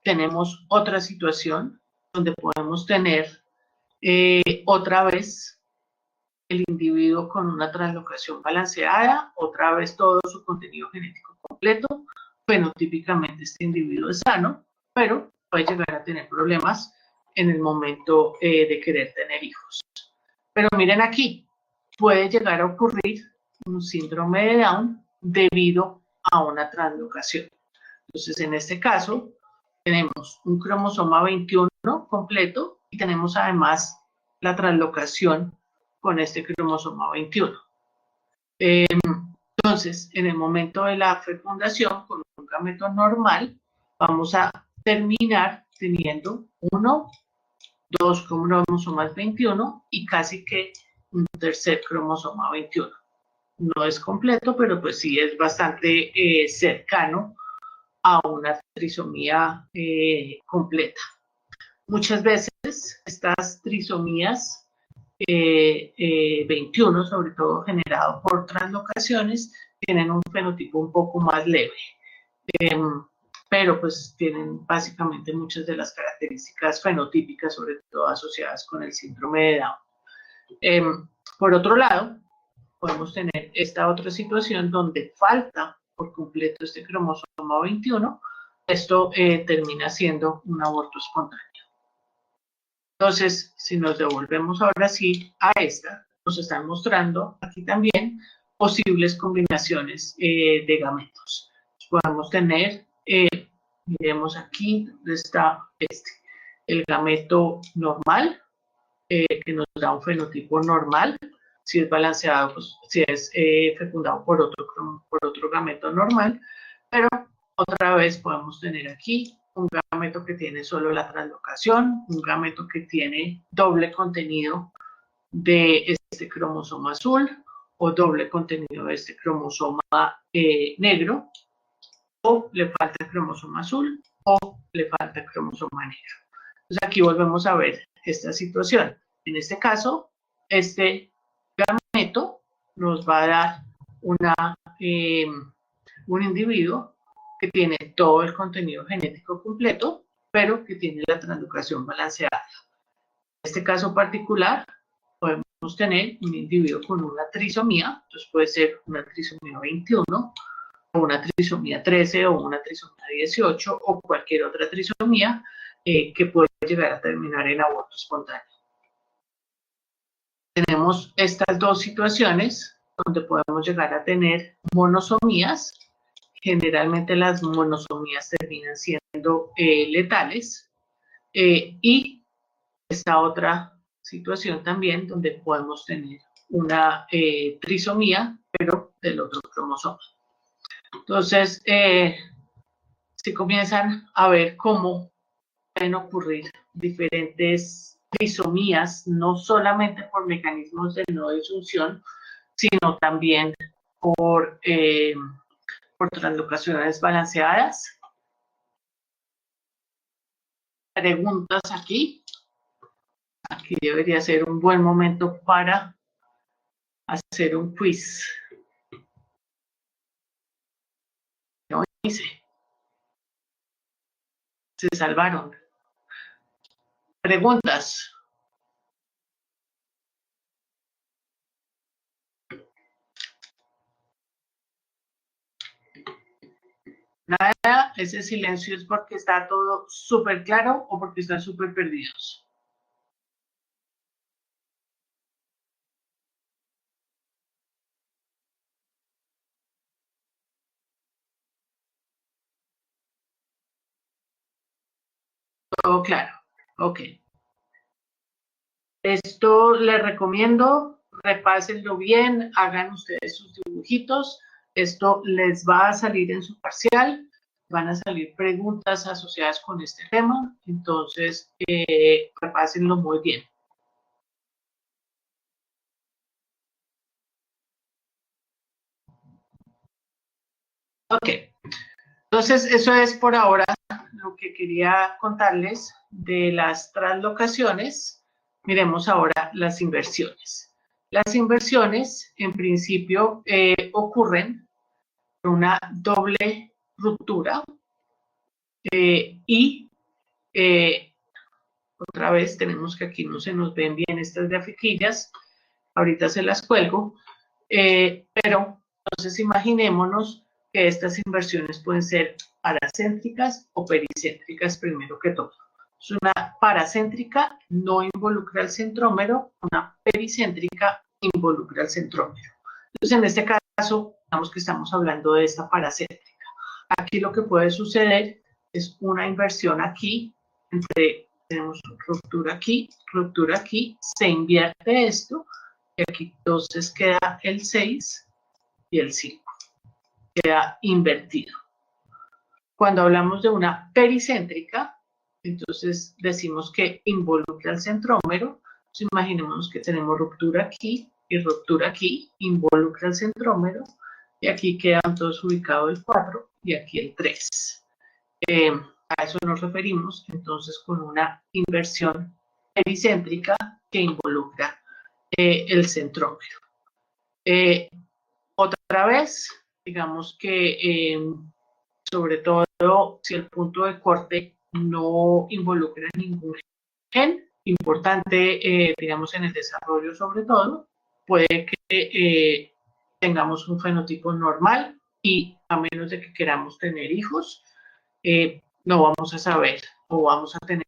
Tenemos otra situación donde podemos tener otra vez el individuo con una translocación balanceada, otra vez todo su contenido genético completo. Fenotípicamente este individuo es sano, pero puede llegar a tener problemas en el momento de querer tener hijos. Pero miren aquí, puede llegar a ocurrir un síndrome de Down debido a una translocación. Entonces, en este caso, tenemos un cromosoma 21 completo y tenemos además la translocación con este cromosoma 21. Entonces, en el momento de la fecundación con un gameto normal, vamos a terminar teniendo 1, 2 cromosomas 21 y casi que un tercer cromosoma 21. No es completo, pero pues sí es bastante cercano a una trisomía completa. Muchas veces estas trisomías 21, sobre todo generado por translocaciones, tienen un fenotipo un poco más leve, pero pues tienen básicamente muchas de las características fenotípicas, sobre todo asociadas con el síndrome de Down. Por otro lado, podemos tener esta otra situación donde falta por completo este cromosoma 21, esto termina siendo un aborto espontáneo. Entonces, si nos devolvemos ahora sí a esta, nos están mostrando aquí también posibles combinaciones de gametos. Podemos tener, miremos aquí, donde está el gameto normal, que nos da un fenotipo normal, si es balanceado, pues, si es fecundado por otro gameto normal, pero otra vez podemos tener aquí un gameto que tiene solo la translocación, un gameto que tiene doble contenido de este cromosoma azul o doble contenido de este cromosoma negro, o le falta el cromosoma azul o le falta el cromosoma negro. Entonces aquí volvemos a ver esta situación. En este caso, este gameto nos va a dar un individuo que tiene todo el contenido genético completo, pero que tiene la translocación balanceada. En este caso particular, podemos tener un individuo con una trisomía, entonces puede ser una trisomía 21, o una trisomía 13, o una trisomía 18, o cualquier otra trisomía que puede llegar a terminar en aborto espontáneo. Tenemos estas dos situaciones donde podemos llegar a tener monosomías. Generalmente las monosomías terminan siendo letales, y esta otra situación también donde podemos tener una trisomía, pero del otro cromosoma. Entonces, se comienzan a ver cómo pueden ocurrir diferentes trisomías, no solamente por mecanismos de no disyunción, sino también por translocaciones desbalanceadas. Preguntas aquí. Aquí debería ser un buen momento para hacer un quiz. ¿No hice? Se salvaron. Preguntas. Nada, ese silencio es porque está todo súper claro o porque están súper perdidos. Todo claro. Ok. Esto les recomiendo, repásenlo bien, hagan ustedes sus dibujitos. Esto les va a salir en su parcial. Van a salir preguntas asociadas con este tema. Entonces, repásenlo muy bien. Ok. Entonces, eso es por ahora lo que quería contarles de las translocaciones. Miremos ahora las inversiones. Las inversiones, en principio, ocurren por una doble ruptura y otra vez tenemos que aquí no se nos ven bien estas grafiquillas, ahorita se las cuelgo, pero entonces imaginémonos que estas inversiones pueden ser paracéntricas o pericéntricas primero que todo. Una paracéntrica no involucra el centrómero, una pericéntrica involucra el centrómero. Entonces, en este caso, digamos que estamos hablando de esta paracéntrica. Aquí lo que puede suceder es una inversión aquí, tenemos ruptura aquí, se invierte esto, y aquí entonces queda el 6 y el 5, queda invertido. Cuando hablamos de una pericéntrica, entonces decimos que involucra el centrómero. Entonces, imaginemos que tenemos ruptura aquí y ruptura aquí, involucra el centrómero, y aquí quedan todos ubicados el 4 y aquí el 3. A eso nos referimos entonces con una inversión pericéntrica que involucra el centrómero. Otra vez, digamos que sobre todo si el punto de corte no involucra ningún gen importante, digamos en el desarrollo sobre todo, puede que tengamos un fenotipo normal y a menos de que queramos tener hijos, no vamos a saber o vamos a tener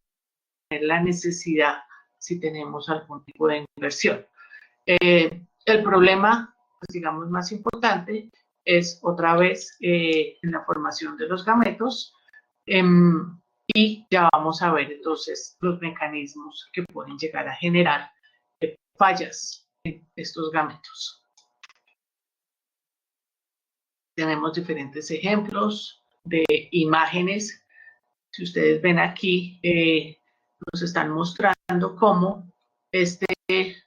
la necesidad si tenemos algún tipo de inversión. El problema, pues digamos, más importante es otra vez en la formación de los gametos, y ya vamos a ver entonces los mecanismos que pueden llegar a generar fallas en estos gametos. Tenemos diferentes ejemplos de imágenes. Si ustedes ven aquí, nos están mostrando cómo este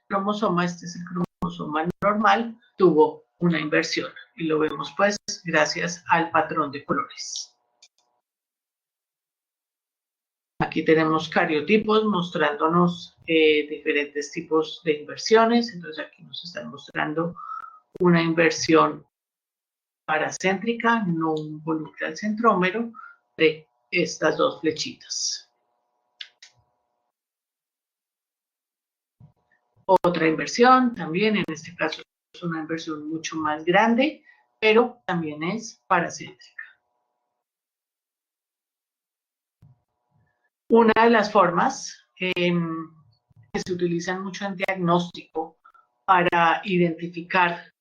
cromosoma, este es el cromosoma normal, tuvo una inversión. Y lo vemos pues gracias al patrón de colores. Aquí tenemos cariotipos mostrándonos diferentes tipos de inversiones. Entonces aquí nos están mostrando una inversión paracéntrica, no involucra el centrómero, de estas dos flechitas. Otra inversión también, en este caso es una inversión mucho más grande, pero también es paracéntrica. Una de las formas que se utilizan mucho en diagnóstico para identificar,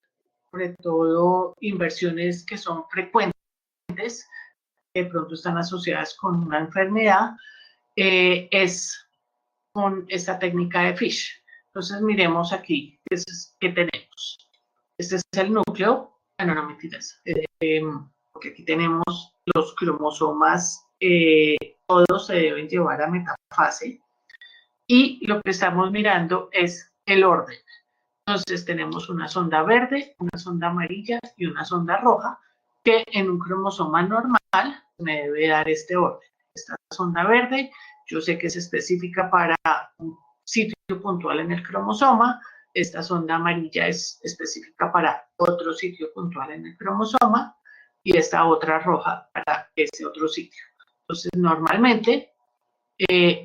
sobre todo, inversiones que son frecuentes, que de pronto están asociadas con una enfermedad, es con esta técnica de Fish. Entonces, miremos aquí qué tenemos. Este es el núcleo. Bueno, no mentiras. Porque aquí tenemos los cromosomas, todos se deben llevar a metafase. Y lo que estamos mirando es el orden. Entonces, tenemos una sonda verde, una sonda amarilla y una sonda roja, que en un cromosoma normal me debe dar este orden. Esta sonda verde, yo sé que es específica para un sitio puntual en el cromosoma. Esta sonda amarilla es específica para otro sitio puntual en el cromosoma y esta otra roja para ese otro sitio. Entonces, normalmente,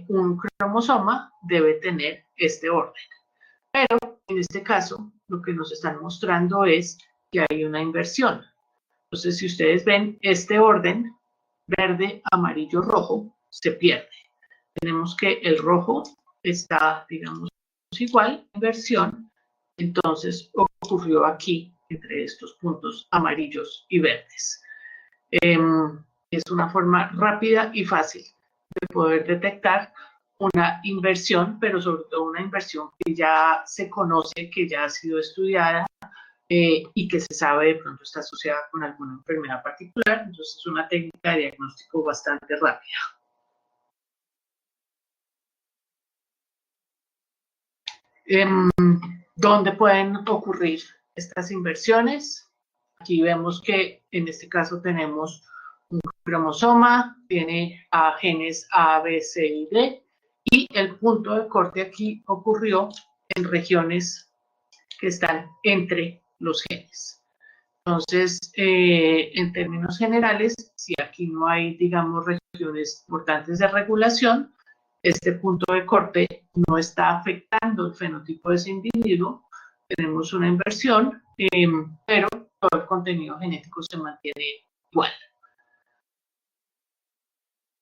un cromosoma debe tener este orden. Pero en este caso, lo que nos están mostrando es que hay una inversión. Entonces, si ustedes ven este orden, verde, amarillo, rojo, se pierde. Tenemos que el rojo está, digamos, igual, inversión. Entonces, ocurrió aquí, entre estos puntos amarillos y verdes. Es una forma rápida y fácil de poder detectar una inversión, pero sobre todo una inversión que ya se conoce, que ya ha sido estudiada y que se sabe de pronto está asociada con alguna enfermedad particular. Entonces es una técnica de diagnóstico bastante rápida. ¿Dónde pueden ocurrir estas inversiones? Aquí vemos que en este caso tenemos un cromosoma, tiene a genes A, B, C y D, y el punto de corte aquí ocurrió en regiones que están entre los genes. Entonces, en términos generales, si aquí no hay, digamos, regiones importantes de regulación, este punto de corte no está afectando el fenotipo de ese individuo, tenemos una inversión, pero todo el contenido genético se mantiene igual.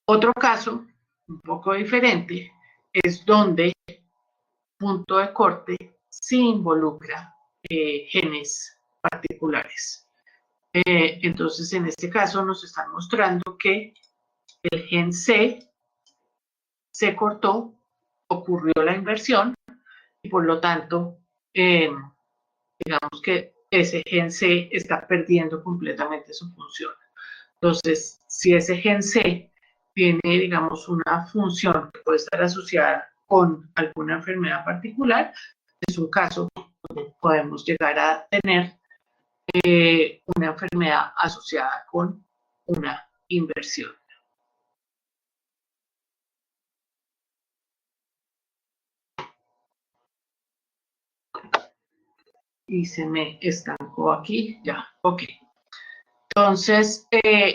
Otro caso, un poco diferente, es donde punto de corte sí involucra genes particulares. Entonces, en este caso nos están mostrando que el gen C se cortó, ocurrió la inversión y por lo tanto, digamos que ese gen C está perdiendo completamente su función. Entonces, si ese gen C tiene, digamos, una función que puede estar asociada con alguna enfermedad particular, es un caso donde podemos llegar a tener una enfermedad asociada con una inversión. Y se me estancó aquí, ya, ok. Entonces,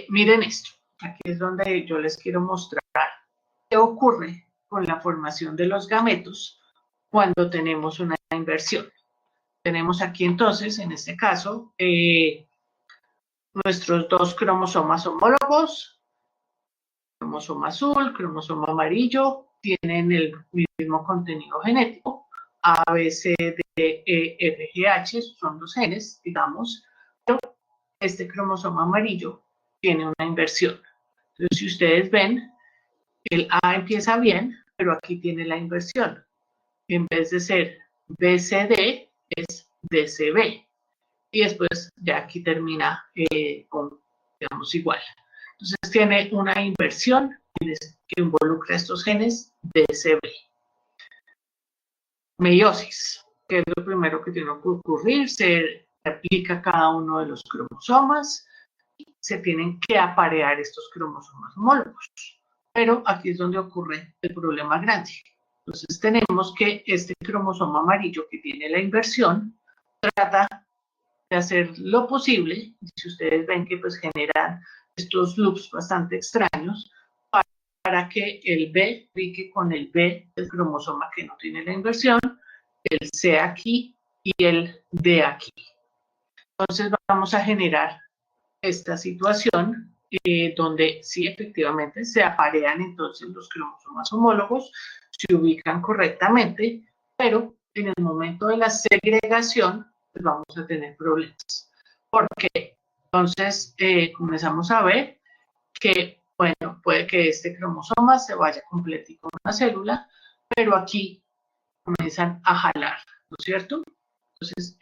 miren esto, aquí es donde yo les quiero mostrar qué ocurre con la formación de los gametos cuando tenemos una inversión. Tenemos aquí entonces, en este caso, nuestros dos cromosomas homólogos, cromosoma azul, cromosoma amarillo, tienen el mismo contenido genético, A, B, C, D, E, F, G, H, son los genes, digamos, pero este cromosoma amarillo tiene una inversión. Entonces, si ustedes ven, el A empieza bien, pero aquí tiene la inversión. En vez de ser BCD, es DCB. Y después ya aquí termina con, digamos, igual. Entonces tiene una inversión que involucra estos genes DCB. Meiosis, que es lo primero que tiene que ocurrir, se aplica a cada uno de los cromosomas, se tienen que aparear estos cromosomas homólogos. Pero aquí es donde ocurre el problema grande. Entonces tenemos que este cromosoma amarillo que tiene la inversión trata de hacer lo posible, si ustedes ven que pues generan estos loops bastante extraños, para que el B pique con el B del cromosoma que no tiene la inversión el C aquí y el D aquí. Entonces vamos a generar esta situación donde sí efectivamente se aparean entonces los cromosomas homólogos, se ubican correctamente, pero en el momento de la segregación pues vamos a tener problemas. ¿Por qué? Entonces comenzamos a ver que, bueno, puede que este cromosoma se vaya completico en una célula, pero aquí comienzan a jalar, ¿no es cierto? Entonces,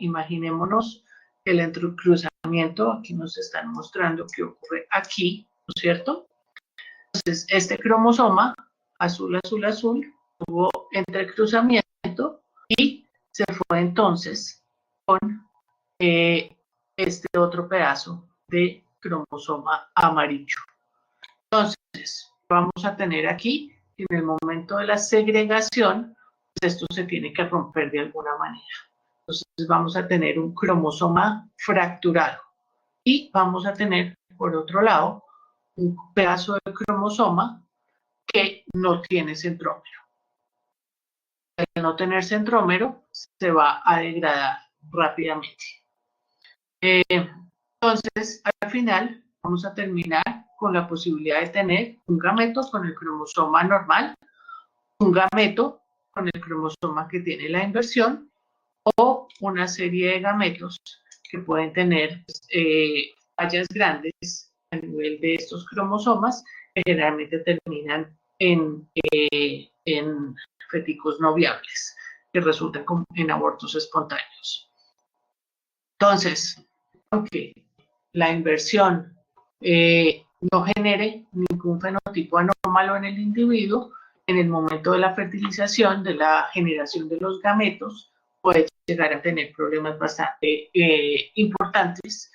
imaginémonos el entrecruzamiento, aquí nos están mostrando que ocurre aquí, ¿no es cierto? Entonces, este cromosoma, azul, azul, azul, tuvo entrecruzamiento y se fue entonces con este otro pedazo de cromosoma amarillo. Entonces, vamos a tener aquí, en el momento de la segregación, pues esto se tiene que romper de alguna manera. Entonces vamos a tener un cromosoma fracturado y vamos a tener, por otro lado, un pedazo de cromosoma que no tiene centrómero. Al no tener centrómero, se va a degradar rápidamente. Entonces, al final, vamos a terminar con la posibilidad de tener un gameto con el cromosoma normal, un gameto con el cromosoma que tiene la inversión o una serie de gametos que pueden tener fallas grandes a nivel de estos cromosomas que generalmente terminan en feticos no viables que resultan en abortos espontáneos. Entonces, aunque la inversión no genere ningún fenotipo anómalo en el individuo, en el momento de la fertilización, de la generación de los gametos, puede llegar a tener problemas bastante importantes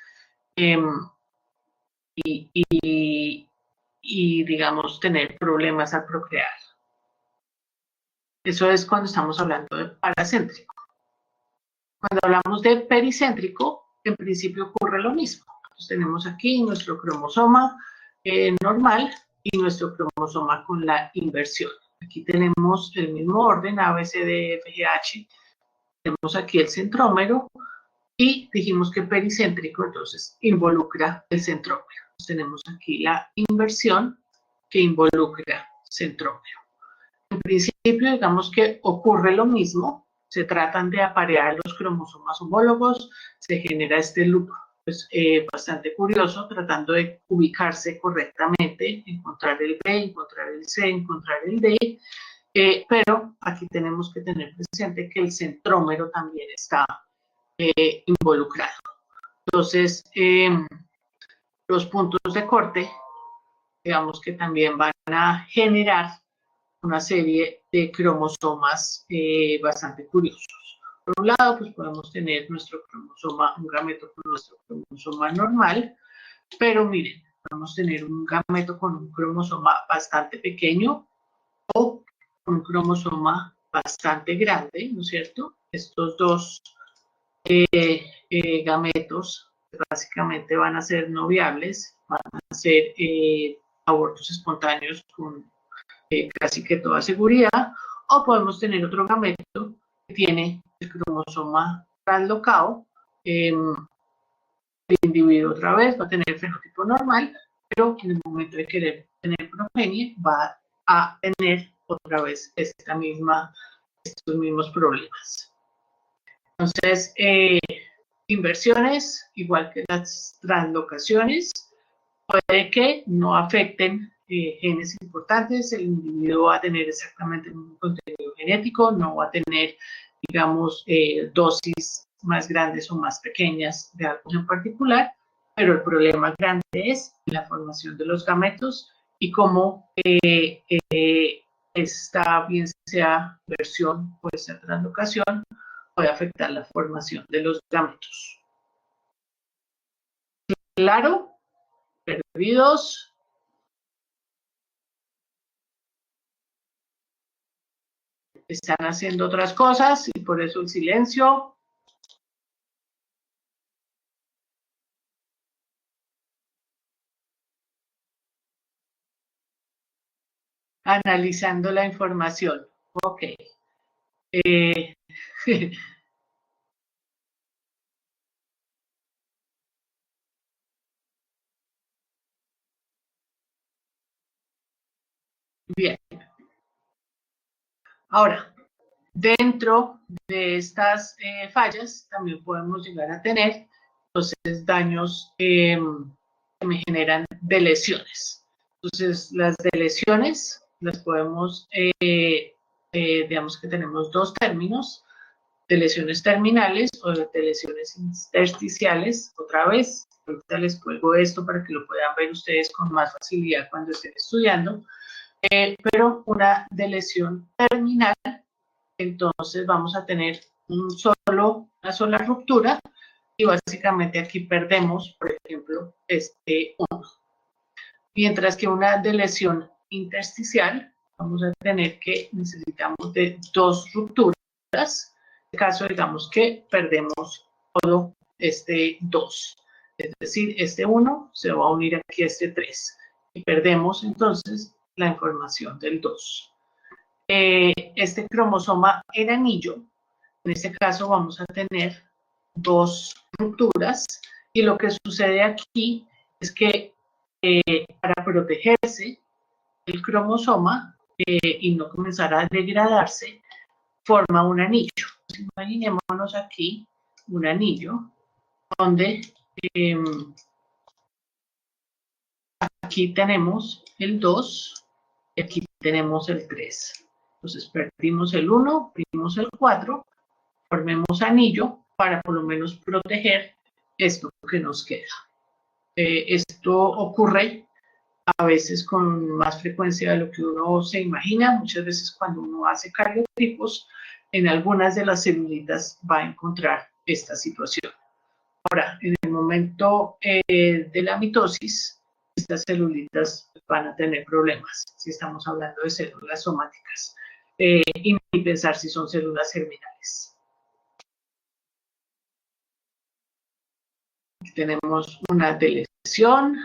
y, digamos, tener problemas al procrear. Eso es cuando estamos hablando de paracéntrico. Cuando hablamos de pericéntrico, en principio ocurre lo mismo. Entonces, tenemos aquí nuestro cromosoma normal y nuestro cromosoma con la inversión. Aquí tenemos el mismo orden, A, B, C, D, F, G, H. Tenemos aquí el centrómero y dijimos que pericéntrico, entonces, involucra el centrómero. Entonces, tenemos aquí la inversión que involucra centrómero. En principio, digamos que ocurre lo mismo, se tratan de aparear los cromosomas homólogos, se genera este loop pues, bastante curioso, tratando de ubicarse correctamente, encontrar el B, encontrar el C, encontrar el D, pero aquí tenemos que tener presente que el centrómero también está involucrado. Entonces, los puntos de corte, digamos que también van a generar una serie de cromosomas bastante curiosos. Por un lado, pues podemos tener nuestro cromosoma, un gameto con nuestro cromosoma normal, pero miren, podemos tener un gameto con un cromosoma bastante pequeño o un cromosoma bastante grande, ¿no es cierto? Estos dos gametos básicamente van a ser no viables, van a ser abortos espontáneos con casi que toda seguridad, o podemos tener otro gameto que tiene el cromosoma translocado. El individuo otra vez va a tener el fenotipo normal, pero en el momento de querer tener progenie va a tener otra vez estos mismos problemas. Entonces, inversiones, igual que las translocaciones, puede que no afecten genes importantes, el individuo va a tener exactamente el mismo contenido genético, no va a tener, digamos, dosis más grandes o más pequeñas de algo en particular, pero el problema grande es la formación de los gametos y cómo esta, bien sea versión o esta translocación, puede afectar la formación de los gametos. ¿Claro? ¿Perdidos? Están haciendo otras cosas y por eso el silencio. Analizando la información. Ok. Eh, bien, ahora, dentro de estas fallas también podemos llegar a tener entonces daños que me generan de lesiones. Entonces, las de lesiones las podemos, digamos que tenemos dos términos, de lesiones terminales o de lesiones intersticiales. Otra vez, ahorita les cuelgo esto para que lo puedan ver ustedes con más facilidad cuando estén estudiando, pero una de lesión terminal, entonces vamos a tener una sola ruptura y básicamente aquí perdemos, por ejemplo, este 1. Mientras que una de lesión intersticial, vamos a tener que necesitamos de dos rupturas. En este caso, digamos que perdemos todo este 2. Es decir, este 1 se va a unir aquí a este 3. Y perdemos entonces la información del 2. Este cromosoma en anillo, en este caso vamos a tener dos rupturas y lo que sucede aquí es que para protegerse el cromosoma y no comenzar a degradarse, forma un anillo. Imaginémonos aquí un anillo donde aquí tenemos el 2 y aquí tenemos el 3. Entonces perdimos el 1, perdimos el 4, formemos anillo para por lo menos proteger esto que nos queda. Esto ocurre a veces con más frecuencia de lo que uno se imagina. Muchas veces cuando uno hace cariotipos, en algunas de las celulitas va a encontrar esta situación. Ahora, en el momento de la mitosis, estas celulitas van a tener problemas, si estamos hablando de células somáticas, y pensar si son células germinales. Aquí tenemos una deleción.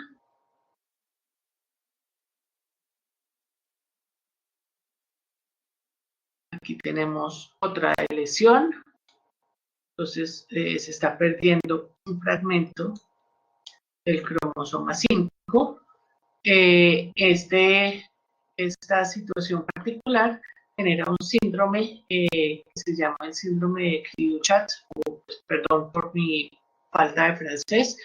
Aquí tenemos otra lesión. Entonces se está perdiendo un fragmento del cromosoma 5. Esta situación particular genera un síndrome que se llama el síndrome de Cli-du-Chat, perdón por mi falta de francés,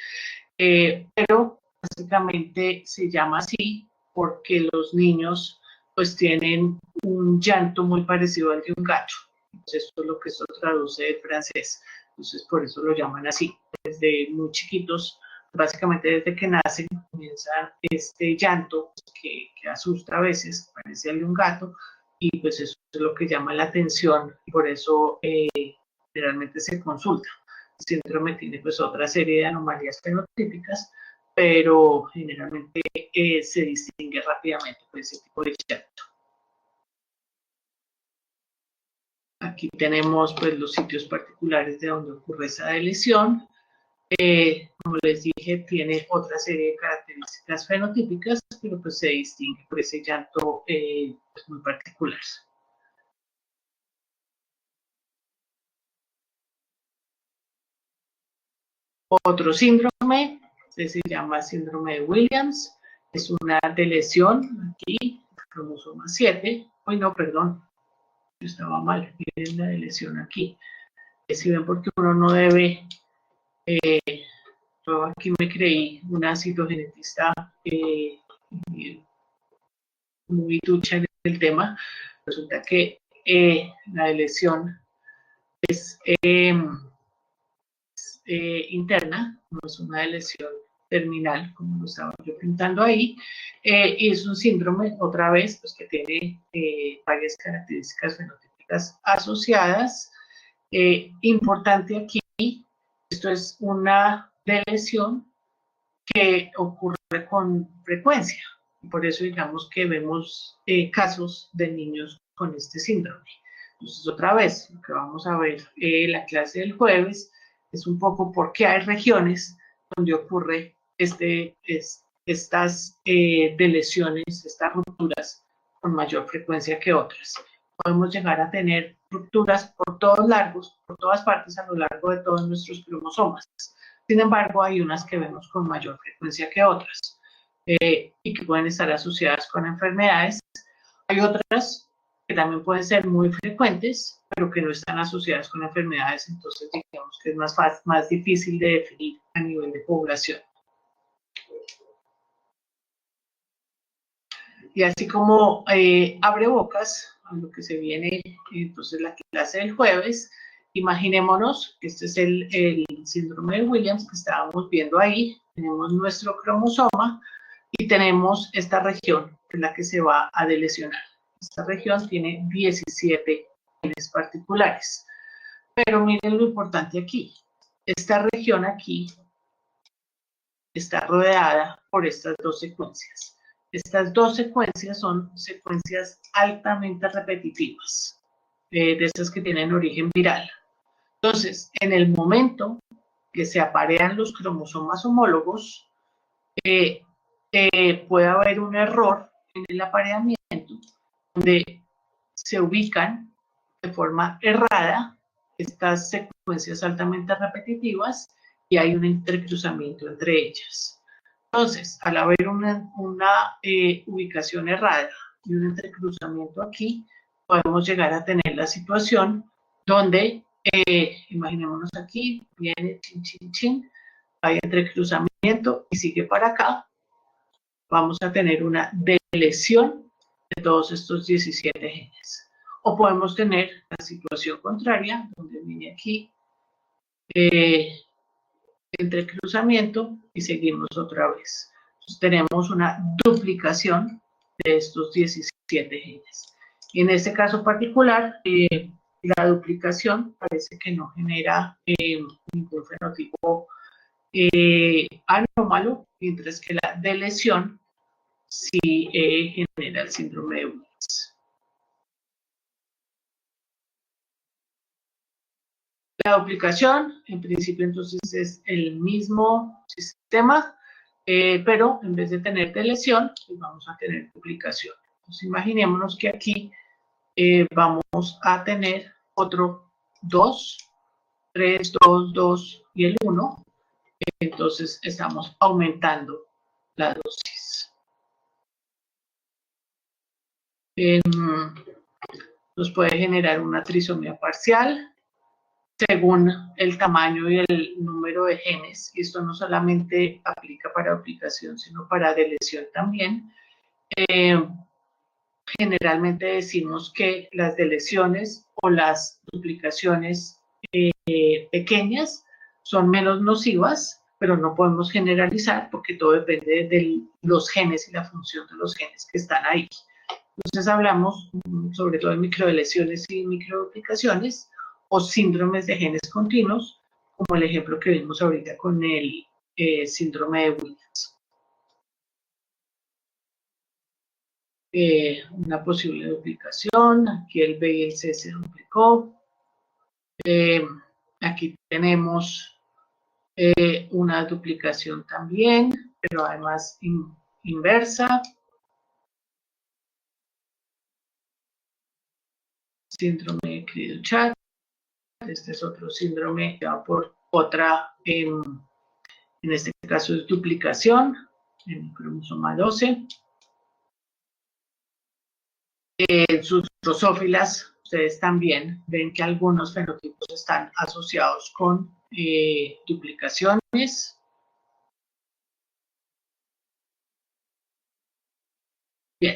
pero básicamente se llama así porque los niños pues tienen un llanto muy parecido al de un gato. Entonces, esto es lo que esto traduce del francés. Entonces, por eso lo llaman así. Desde muy chiquitos, básicamente desde que nacen, comienza este llanto que asusta a veces, parece el de un gato, y pues eso es lo que llama la atención, y por eso generalmente se consulta. El síndrome tiene pues otra serie de anomalías fenotípicas, pero generalmente se distingue rápidamente por ese tipo de llanto. Aquí tenemos pues los sitios particulares de donde ocurre esa lesión. Como les dije, tiene otra serie de características fenotípicas, pero pues se distingue por ese llanto pues, muy particular. Otro síndrome, este se llama síndrome de Williams, es una lesión aquí, cromosoma 7, uy no, perdón, yo estaba mal, miren la lesión aquí. Si ven, porque uno no debe, yo aquí me creí una citogenetista muy ducha en el tema, resulta que la lesión es interna, no es una lesión terminal, como lo estaba yo pintando ahí, y es un síndrome, otra vez, pues que tiene varias características fenotípicas asociadas. Importante aquí, esto es una lesión que ocurre con frecuencia, por eso digamos que vemos casos de niños con este síndrome. Entonces, otra vez, lo que vamos a ver en la clase del jueves es un poco por qué hay regiones donde ocurre estas lesiones, estas rupturas con mayor frecuencia que otras. Podemos llegar a tener rupturas por todas partes a lo largo de todos nuestros cromosomas. Sin embargo, hay unas que vemos con mayor frecuencia que otras y que pueden estar asociadas con enfermedades. Hay otras que también pueden ser muy frecuentes, pero que no están asociadas con enfermedades, entonces digamos que es más difícil de definir a nivel de población. Y así como abre bocas a lo que se viene entonces la clase del jueves, imaginémonos que este es el síndrome de Williams que estábamos viendo ahí. Tenemos nuestro cromosoma y tenemos esta región que es la que se va a delecionar. Esta región tiene 17 genes particulares. Pero miren lo importante aquí. Esta región aquí está rodeada por estas dos secuencias. Estas dos secuencias son secuencias altamente repetitivas, de estas que tienen origen viral. Entonces, en el momento que se aparean los cromosomas homólogos, puede haber un error en el apareamiento, donde se ubican de forma errada estas secuencias altamente repetitivas y hay un intercruzamiento entre ellas. Entonces, al haber una ubicación errada y un intercruzamiento aquí, podemos llegar a tener la situación donde, imaginémonos aquí, viene chin, chin, chin, hay entrecruzamiento y sigue para acá, vamos a tener una deleción de todos estos 17 genes. O podemos tener la situación contraria, donde viene aquí entrecruzamiento y seguimos otra vez. Entonces tenemos una duplicación de estos 17 genes. Y en este caso particular, la duplicación parece que no genera ningún fenotipo anómalo, mientras que la deleción sí genera el síndrome de Williams. La duplicación, en principio, entonces es el mismo sistema, pero en vez de tener deleción, pues vamos a tener duplicación. Entonces, imaginémonos que aquí vamos a tener otro 2, 3, 2, 2 y el 1. Entonces, estamos aumentando la dosis. Nos puede generar una trisomía parcial según el tamaño y el número de genes, y esto no solamente aplica para duplicación, sino para deleción también. Generalmente decimos que las deleciones o las duplicaciones pequeñas son menos nocivas, pero no podemos generalizar porque todo depende de los genes y la función de los genes que están ahí. Entonces hablamos sobre todo de microdeleciones y microduplicaciones o síndromes de genes continuos, como el ejemplo que vimos ahorita con el síndrome de Williams. Una posible duplicación, aquí el B y el C se duplicó. Aquí tenemos una duplicación también, pero además inversa. Síndrome de Cri-du-Chat. Este es otro síndrome que va por otra, en este caso es duplicación, en el cromosoma 12. En sus drosófilas, ustedes también ven que algunos fenotipos están asociados con duplicaciones. Bien,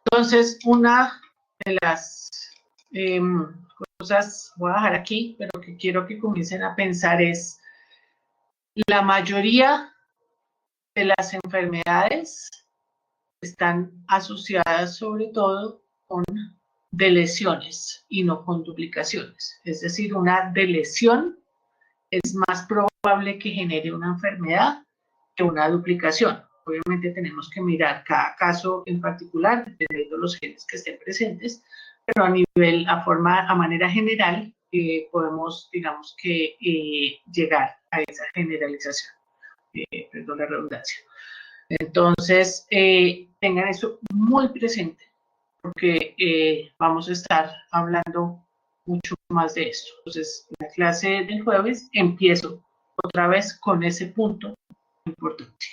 entonces una de las cosas, voy a dejar aquí, pero que quiero que comiencen a pensar es, la mayoría de las enfermedades están asociadas sobre todo con deleciones y no con duplicaciones. Es decir, una deleción es más probable que genere una enfermedad que una duplicación. Obviamente tenemos que mirar cada caso en particular, dependiendo de los genes que estén presentes, pero a manera general, podemos, digamos que, llegar a esa generalización. Perdón la redundancia. Entonces, tengan eso muy presente, porque vamos a estar hablando mucho más de esto. Entonces, en la clase del jueves empiezo otra vez con ese punto importante.